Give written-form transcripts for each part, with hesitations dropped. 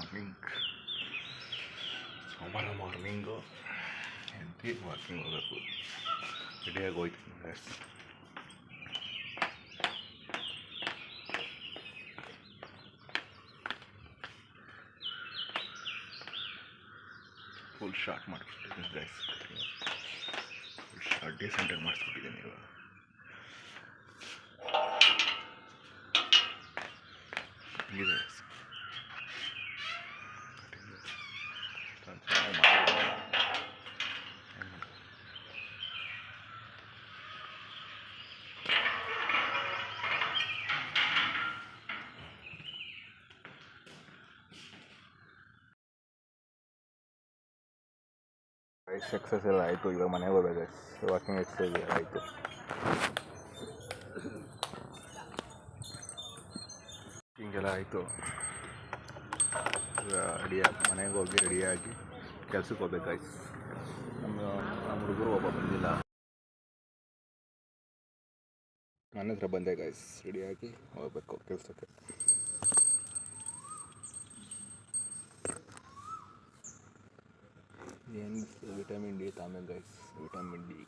Morning ಸೋಮವಾರ morning ಎದ್ದು walking ಹೋಗಬೇಕು. ರೆಡಿಯಾಗಿ ಹೋಯ್ತೀನಿ ಗೈಸ್. ಫುಲ್ ಶಾರ್ಟ್ ಮಾಡಿಸ್ಬಿಟ್ಟಿದ್ದೀನಿ ಗೈಸ್. ಫುಲ್ ಶಾರ್ಟ್ ಡೀಸೆಂಟಾಗಿ ಮಾಡಿಸ್ಬಿಟ್ಟಿದ್ದೀನಿ ಇವಾಗ. ಇದೆ ಎಕ್ಸಸೈಸ್ ಎಲ್ಲ ಆಯಿತು. ಇವಾಗ ಮನೆಗೆ ಹೋಗ್ಬೇಕು. ವಾಕಿಂಗ್ ಎಕ್ಸಸೈಸ್ ಎಲ್ಲ ಆಯಿತು. ಹಿಂಗೆಲ್ಲ ಆಯಿತು. ಈಗ ಮನೆಗೆ ಹೋಗಿ ರೆಡಿಯಾಗಿ ಕೆಲ್ಸಕ್ಕೆ ಹೋಗ್ಬೇಕಾಯ್ತು. ನಮ್ಮ ಹುಡುಗರು ಒಬ್ಬ ಬಂದಿಲ್ಲ. ನನ್ನ ಹತ್ರ ಬಂದೆ ಗೈಸ್. ರೆಡಿಯಾಗಿ ಹೋಗ್ಬೇಕು ಕೆಲಸಕ್ಕೆ. ಏನು ವಿಟಮಿನ್ ಡಿ ತಾಮೆ ಗೈಸ್. ವಿಟಮಿನ್ ಡಿ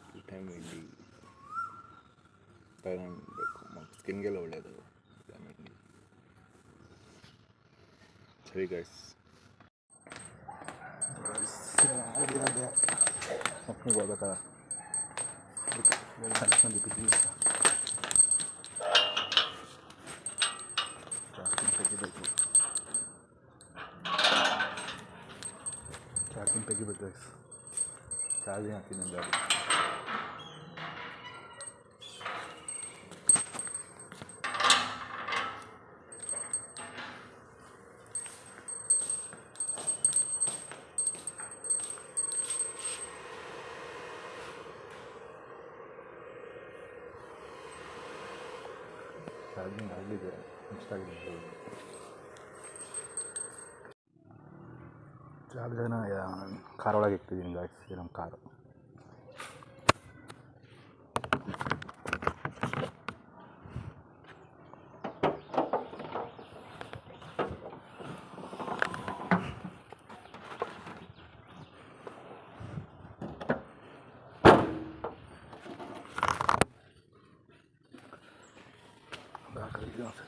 ತಗೊಳ್ಬೇಕು. ಸ್ಕಿನ್ಗೆಲ್ಲ ಒಳ್ಳೆಯದು ವಿಟಮಿನ್ ಡಿ. ಸರಿ ಗೈಸ್. ಮಕ್ಕಳಿಗೆ ಹೋಗ್ಬೇಕಲ್ಲ, ಚಾರ್ಜಿಂಗ್ ತೆಗಿಬೇಕು ಗೈಸ್. ಚಾರ್ಜಿಂಗ್ ಹಾಕಿದ್ದೀನಿ ಗಾಡಿ. ಚಾರ್ಜಿಂಗ್ ಆಗಲಿದೆ. ಇಷ್ಟಾಗಿದೆ ಚಾರ್ಜರ್ನ ಕಾರ್ ಒಳಗೆ ಇಟ್ಟಿದ್ದೀನಿ ಗಾಯ್ಸ್. ನಮ್ಮ ಕಾರು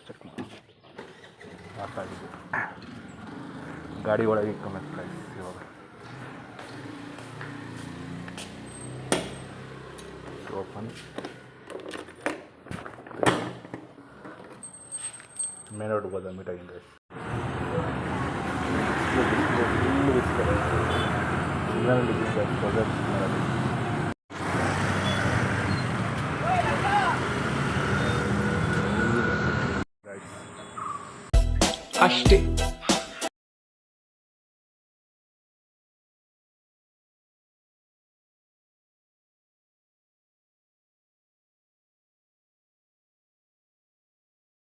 ಚೆಕ್ ಮಾಡಿ ಆಗಿದೆ. ಗಾಡಿ ಒಳಗೆ ಇಟ್ಕೊಬೇಕು ಗೈಸ್. ಇವಾಗ ಓಪನ್ ಮೇನ್ ರೋಡ್ ಹೋದ ಮೀಟಾಗಿಂದ ಗೈಸ್. ಅಷ್ಟೇ.